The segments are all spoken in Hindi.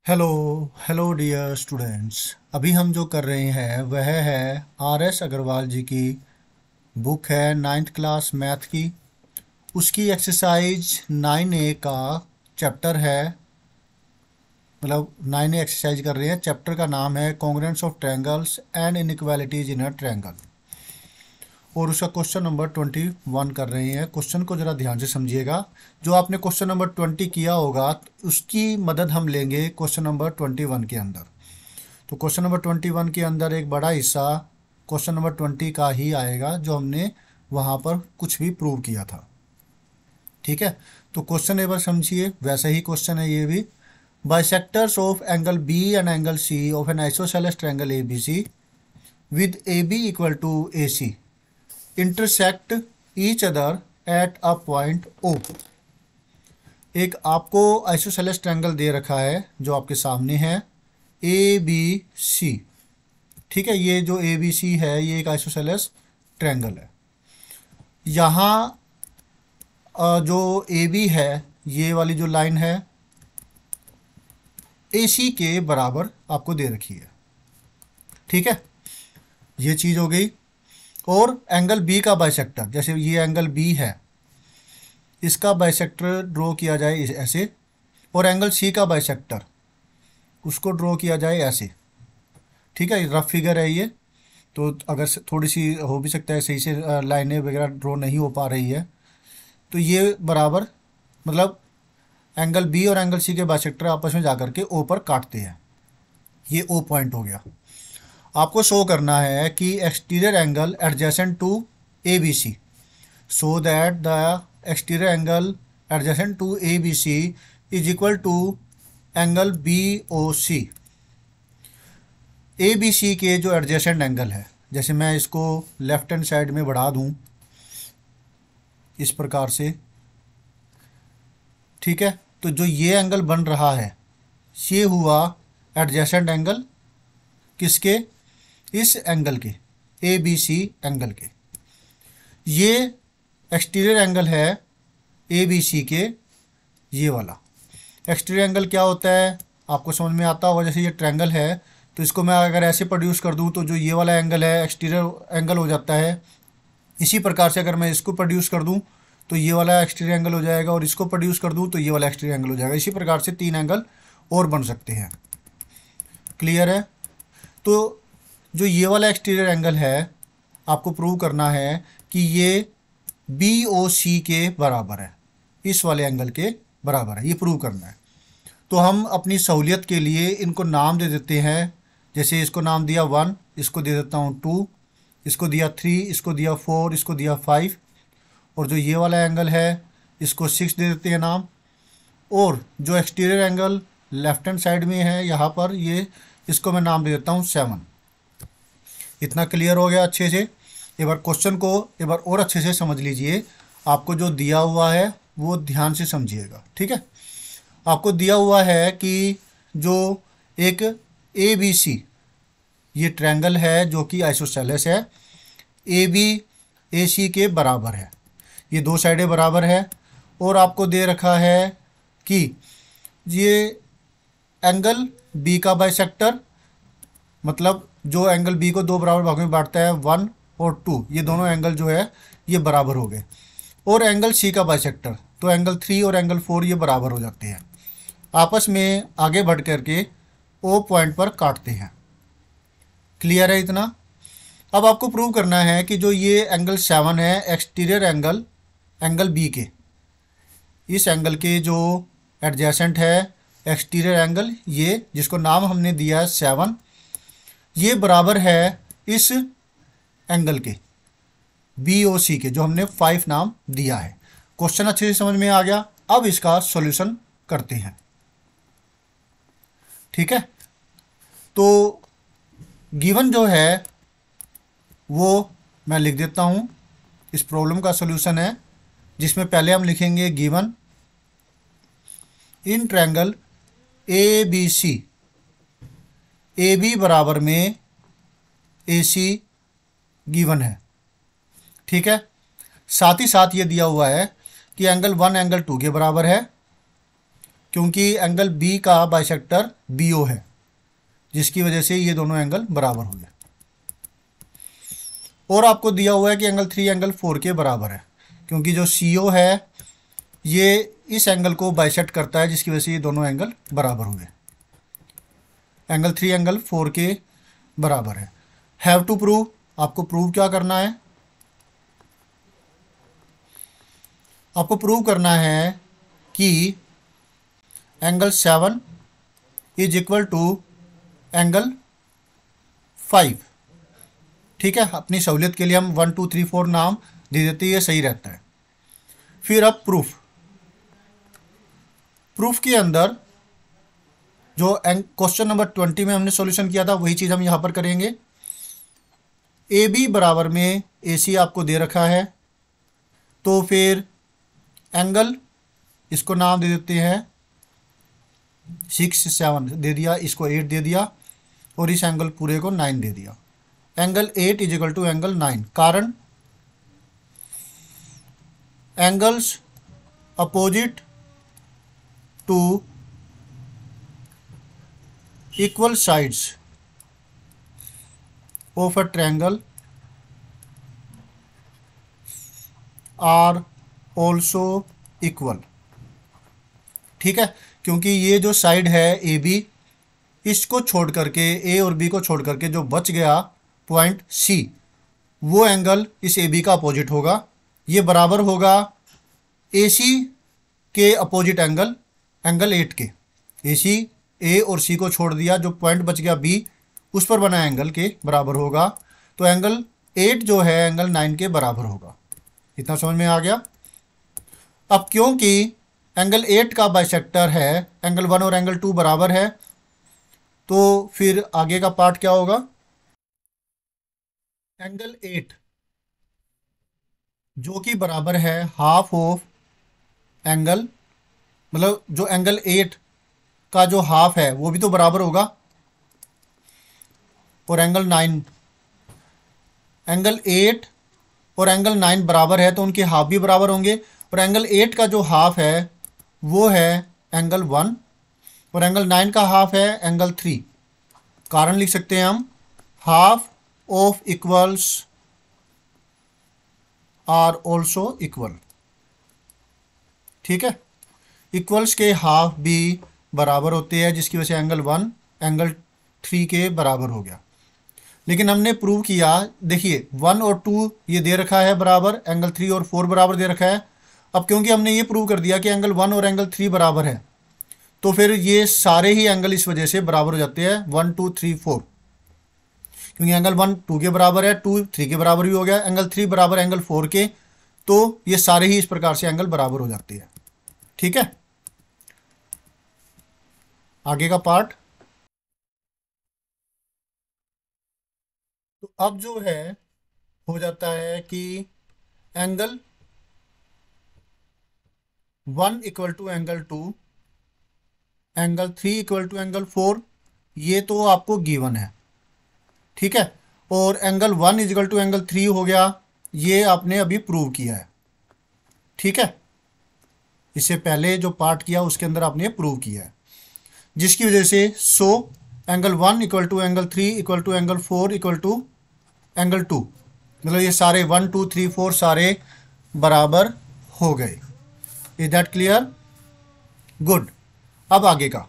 Hello hello dear students. अभी हम जो कर रहे हैं वह है आर एस अग्रवाल जी की बुक है नाइन्थ क्लास मैथ की। उसकी एक्सरसाइज 9A का चैप्टर है, मतलब 9A एक्सरसाइज कर रहे हैं। चैप्टर का नाम है congruence of triangles and inequalities in a triangle, और उसका क्वेश्चन नंबर 21 कर रहे हैं। क्वेश्चन को ज़रा ध्यान से समझिएगा। जो आपने क्वेश्चन नंबर 20 किया होगा उसकी मदद हम लेंगे क्वेश्चन नंबर 21 के अंदर। तो क्वेश्चन नंबर 21 के अंदर एक बड़ा हिस्सा क्वेश्चन नंबर 20 का ही आएगा, जो हमने वहाँ पर कुछ भी प्रूव किया था। ठीक है, तो क्वेश्चन एक बार समझिए। वैसा ही क्वेश्चन है ये भी। Bisectors of angle B and angle C of an isosceles triangle A B C with A B equal to A C intersect each other at a point O. एक आपको आइसोसेलेस ट्रायंगल दे रखा है जो आपके सामने है, ए बी सी। ठीक है, ये जो ए बी सी है ये एक आइसोसेलेस ट्रायंगल है। यहाँ जो ए बी है, ये वाली जो लाइन है ए सी के बराबर आपको दे रखी है। ठीक है, ये चीज़ हो गई। और एंगल बी का बाइसेक्टर, जैसे ये एंगल बी है, इसका बाइसेक्टर ड्रॉ किया जाए ऐसे, और एंगल सी का बाइसेक्टर उसको ड्रॉ किया जाए ऐसे। ठीक है, रफ फिगर है ये, तो अगर थोड़ी सी हो भी सकता है सही से लाइनें वगैरह ड्रॉ नहीं हो पा रही है, तो ये बराबर, मतलब एंगल बी और एंगल सी के बाइसेक्टर आपस में जाकर के ओ पर काटते हैं। ये ओ पॉइंट हो गया। आपको शो करना है कि exterior angle adjacent to A B C, so that the exterior angle adjacent to A B C is equal to angle B O C. A B C के जो एडजेसेंट एंगल है, जैसे मैं इसको लेफ्ट हैंड साइड में बढ़ा दूं इस प्रकार से। ठीक है, तो जो ये एंगल बन रहा है ये हुआ एडजेसेंट एंगल किसके, इस एंगल के, ए बी सी एंगल के। ये एक्सटीरियर एंगल है ए बी सी के, ये वाला। एक्सटीरियर एंगल क्या होता है आपको समझ में आता होगा। जैसे ये ट्रायंगल है, तो इसको मैं अगर ऐसे प्रोड्यूस कर दूं तो जो ये वाला एंगल है एक्सटीरियर एंगल हो जाता है। इसी प्रकार से अगर मैं इसको प्रोड्यूस कर दूं तो ये वाला एक्सटीरियर एंगल हो जाएगा, और इसको प्रोड्यूस कर दूं तो ये वाला एक्सटीरियर एंगल हो जाएगा। इसी प्रकार से 3 एंगल और बन सकते हैं। क्लियर है। तो जो ये वाला एक्सटीरियर एंगल है आपको प्रूव करना है कि ये बी ओ सी के बराबर है, इस वाले एंगल के बराबर है, ये प्रूव करना है। तो हम अपनी सहूलियत के लिए इनको नाम दे देते हैं। जैसे इसको नाम दिया 1, इसको दे देता हूँ 2, इसको दिया 3, इसको दिया 4, इसको दिया 5, और जो ये वाला एंगल है इसको 6 दे देते हैं नाम। और जो exterior angle left hand side में है यहाँ पर, ये इसको मैं नाम दे देता हूँ 7। इतना क्लियर हो गया अच्छे से। एक बार क्वेश्चन को एक बार और अच्छे से समझ लीजिए। आपको जो दिया हुआ है वो ध्यान से समझिएगा। ठीक है, आपको दिया हुआ है कि जो एक ए बी सी ये ट्रायंगल है जो कि आइसोसेलेस है, ए बी ए सी के बराबर है, ये दो साइडें बराबर है। और आपको दे रखा है कि ये एंगल बी का बाइसेक्टर, मतलब जो एंगल बी को दो बराबर भागों में बांटता है 1 और 2, ये दोनों एंगल जो है ये बराबर हो गए। और एंगल सी का बाइसेक्टर, तो एंगल 3 और एंगल 4 ये बराबर हो जाते हैं, आपस में आगे बढ़ करके ओ पॉइंट पर काटते हैं। क्लियर है इतना। अब आपको प्रूव करना है कि जो ये एंगल 7 है एक्सटीरियर एंगल, एंगल बी के, इस एंगल के जो एडजेसेंट है एक्सटीरियर एंगल, ये जिसको नाम हमने दिया है 7, ये बराबर है इस एंगल के बी ओ सी के, जो हमने 5 नाम दिया है। क्वेश्चन अच्छे से समझ में आ गया। अब इसका सॉल्यूशन करते हैं। ठीक है, तो गिवन जो है वो मैं लिख देता हूँ। इस प्रॉब्लम का सॉल्यूशन है जिसमें पहले हम लिखेंगे given in triangle A B C, A B बराबर में ए सी गिवन है। ठीक है, साथ ही साथ ये दिया हुआ है कि एंगल 1 एंगल 2 के बराबर है, क्योंकि एंगल बी का बाइसेक्टर बीओ है, जिसकी वजह से ये दोनों एंगल बराबर हो गए। और आपको दिया हुआ है कि एंगल 3 एंगल 4 के बराबर है, क्योंकि जो CO है ये इस एंगल को बाइसेक्ट करता है, जिसकी वजह से ये दोनों एंगल बराबर हो गए। एंगल 3 एंगल 4 के बराबर है। हैव टू प्रूव, आपको प्रूव क्या करना है? आपको प्रूव करना है कि angle 7 is equal to angle 5। ठीक है, अपनी सहूलियत के लिए हम 1 2 3 4 नाम दे देते हैं, ये सही रहता है। फिर अब प्रूफ के अंदर जो क्वेश्चन नंबर 20 में हमने सॉल्यूशन किया था वही चीज़ हम यहाँ पर करेंगे। AB बराबर में AC आपको दे रखा है, तो फिर एंगल इसको नाम दे देते हैं 6 7 दे दिया, इसको 8 दे दिया, और इस एंगल पूरे को 9 दे दिया। Angle 8 is equal to angle 9। कारण angles opposite to equal sides of a triangle are also equal. ठीक है, क्योंकि ये जो साइड है AB, इसको छोड़ करके A और B को छोड़ करके जो बच गया पॉइंट C, वो एंगल इस AB का अपोजिट होगा। ये बराबर होगा AC के अपोजिट एंगल 8 के। AC A और C को छोड़ दिया, जो पॉइंट बच गया B, उस पर बना एंगल के बराबर होगा। तो एंगल 8 जो है एंगल 9 के बराबर होगा। इतना समझ में आ गया? अब क्योंकि एंगल 8 का बाइसेक्टर है एंगल 1 और एंगल 2 बराबर है, तो फिर आगे का पार्ट क्या होगा? एंगल 8 जो कि बराबर है हाफ ऑफ एंगल, मतलब जो एंगल 8 का जो हाफ है वो भी तो बराबर होगा। और एंगल 8 और एंगल 9 बराबर है, तो उनके हाफ भी बराबर होंगे। और एंगल 8 का जो हाफ है वो है एंगल 1, और एंगल 9 का हाफ है एंगल 3। कारण लिख सकते हैं हम, half of equals are also equal. ठीक है, इक्वल्स के हाफ भी बराबर होते हैं, जिसकी वजह से एंगल 1 एंगल 3 के बराबर हो गया। लेकिन हमने प्रूव किया, देखिए 1 और 2 ये दे रखा है बराबर, एंगल 3 और 4 बराबर दे रखा है। अब क्योंकि हमने ये प्रूव कर दिया कि एंगल 1 और एंगल 3 बराबर है, तो फिर ये सारे ही एंगल इस वजह से बराबर हो जाते हैं 1 2 3 4, क्योंकि एंगल 1 2 के बराबर है, 2 3 के बराबर भी हो गया, एंगल 3 बराबर एंगल 4 के, तो ये सारे ही इस प्रकार से एंगल बराबर हो जाते हैं। ठीक है, आगे का पार्ट। तो अब जो है हो जाता है कि angle 1 equal to angle 2, angle 3 equal to angle 4, ये तो आपको गिवन है। ठीक है, और एंगल 1 इक्वल टू एंगल 3 हो गया, ये आपने अभी प्रूव किया है। ठीक है, इससे पहले जो पार्ट किया उसके अंदर आपने प्रूव किया है, जिसकी वजह से angle 1 equal to angle 3 equal to angle 4 equal to angle 2, मतलब ये सारे 1 2 3 4 सारे बराबर हो गए। Is that clear? गुड। अब आगे का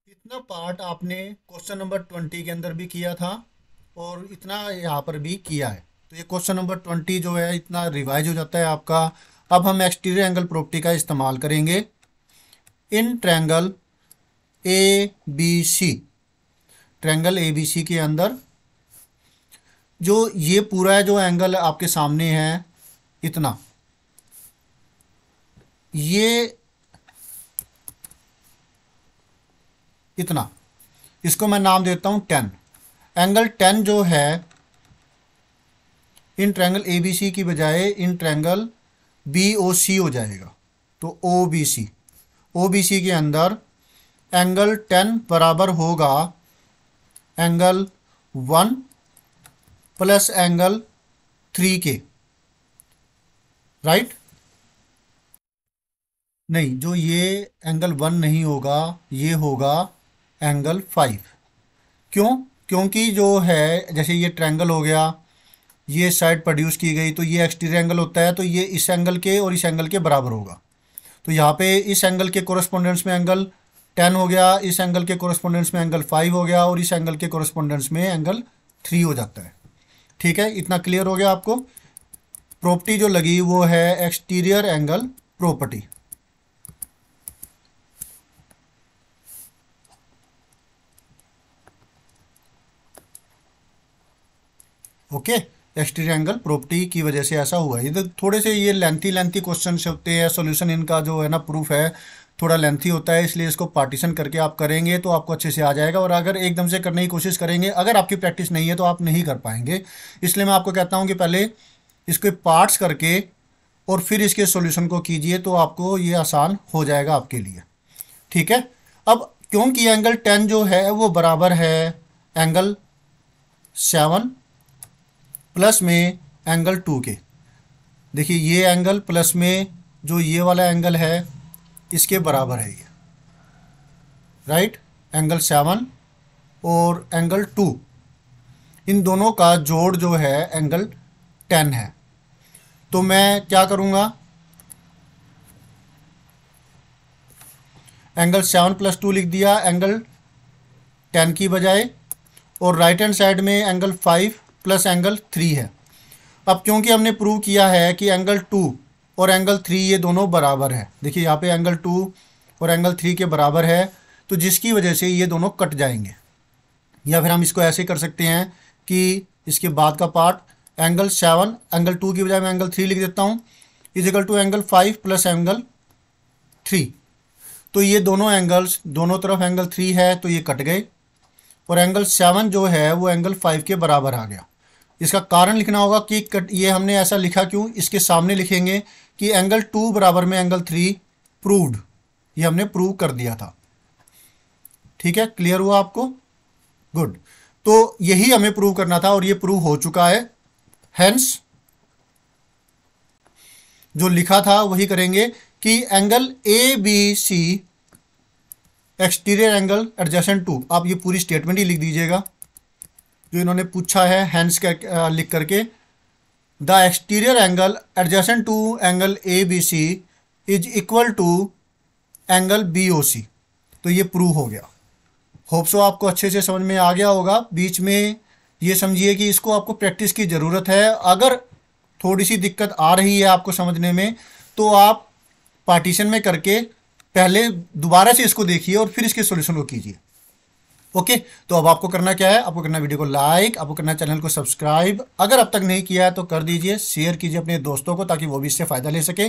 इतना पार्ट आपने क्वेश्चन नंबर 20 के अंदर भी किया था और इतना यहाँ पर भी किया है, तो ये क्वेश्चन नंबर 20 जो है इतना रिवाइज हो जाता है आपका। अब हम एक्सटीरियर एंगल प्रॉपर्टी का इस्तेमाल करेंगे in triangle ABC। Triangle ABC के अंदर जो ये पूरा जो एंगल आपके सामने है इतना, ये इतना, इसको मैं नाम देता हूँ 10। एंगल 10 जो है इन ट्रायंगल ABC की बजाय इन ट्रायंगल BOC हो जाएगा, तो OBC के अंदर एंगल 10 बराबर होगा एंगल 1 प्लस एंगल 3 के, राइट। नहीं, जो ये एंगल 1 नहीं होगा, ये होगा एंगल 5। क्यों? क्योंकि जो है जैसे ये ट्रायंगल हो गया, ये साइड प्रोड्यूस की गई, तो ये एक्सटीरियर एंगल होता है, तो ये इस एंगल के और इस एंगल के बराबर होगा। तो यहाँ पे इस एंगल के कोरस्पोंडेंस में एंगल 10 हो गया, इस एंगल के कोरस्पोंडेंस में एंगल 5 हो गया, और इस एंगल के कोरस्पोंडेंस में एंगल 3 हो जाता है। ठीक है, इतना क्लियर हो गया आपको। प्रॉपर्टी जो लगी वो है exterior angle property. Okay, exterior angle property की वजह से ऐसा हुआ। ये तो थोड़े से ये लेंथी क्वेश्चन होते हैं, सॉल्यूशन इनका जो है ना प्रूफ है थोड़ा लेंथी होता है, इसलिए इसको पार्टीशन करके आप करेंगे तो आपको अच्छे से आ जाएगा। और अगर एकदम से करने की कोशिश करेंगे, अगर आपकी प्रैक्टिस नहीं है तो आप नहीं कर पाएंगे। इसलिए मैं आपको कहता हूँ कि पहले इसके पार्ट्स करके और फिर इसके सॉल्यूशन को कीजिए, तो आपको ये आसान हो जाएगा आपके लिए। ठीक है, अब क्योंकि एंगल 10 जो है वो बराबर है एंगल 7 प्लस में एंगल 2 के। देखिए ये एंगल प्लस में जो ये वाला एंगल है इसके बराबर है ये, राइट। एंगल 7 और एंगल 2, इन दोनों का जोड़ जो है एंगल 10 है। तो मैं क्या करूँगा, एंगल 7 प्लस 2 लिख दिया एंगल 10 की बजाय, और राइट हैंड साइड में एंगल 5 प्लस एंगल 3 है। अब क्योंकि हमने प्रूव किया है कि एंगल 2 और एंगल 3 ये दोनों बराबर है, देखिए यहाँ पे एंगल 2 और एंगल 3 के बराबर है, तो जिसकी वजह से ये दोनों कट जाएंगे। या फिर हम इसको ऐसे कर सकते हैं कि इसके बाद का पार्ट एंगल 7, एंगल 2 की बजाय मैं एंगल 3 लिख देता हूँ, is equal to angle 5 plus angle 3। तो ये दोनों एंगल्स, दोनों तरफ एंगल 3 है तो ये कट गए, और एंगल 7 जो है वो एंगल 5 के बराबर आ गया। इसका कारण लिखना होगा कि ये हमने ऐसा लिखा क्यों, इसके सामने लिखेंगे कि एंगल 2 बराबर में एंगल 3 प्रूव्ड, ये हमने प्रूव कर दिया था। ठीक है, क्लियर हुआ आपको? गुड। तो यही हमें प्रूव करना था और ये प्रूव हो चुका है। हेंस जो लिखा था वही करेंगे कि angle A B C exterior angle adjacent to, आप ये पूरी स्टेटमेंट ही लिख दीजिएगा जो इन्होंने पूछा है हैंस लिख करके। The exterior angle adjacent to angle A B C is equal to angle B O C. तो ये प्रूव हो गया। होप सो आपको अच्छे से समझ में आ गया होगा। बीच में ये समझिए कि इसको आपको प्रैक्टिस की ज़रूरत है। अगर थोड़ी सी दिक्कत आ रही है आपको समझने में, तो आप पार्टीशन में करके पहले दोबारा से इसको देखिए और फिर इसके सॉल्यूशन को कीजिए। ओके, तो अब आपको करना क्या है, आपको करना वीडियो को लाइक, आपको करना चैनल को सब्सक्राइब, अगर अब तक नहीं किया है तो कर दीजिए, शेयर कीजिए अपने दोस्तों को ताकि वो भी इससे फ़ायदा ले सके।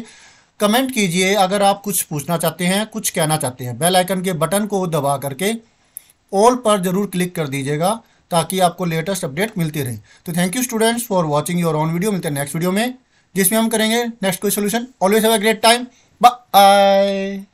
कमेंट कीजिए अगर आप कुछ पूछना चाहते हैं, कुछ कहना चाहते हैं। बेल आइकन के बटन को दबा करके ऑल पर जरूर क्लिक कर दीजिएगा ताकि आपको लेटेस्ट अपडेट मिलती रहे। तो thank you students for watching your own video. मिलते हैं नेक्स्ट वीडियो में जिसमें हम करेंगे नेक्स्ट कोई solution. Always have a great time. Bye.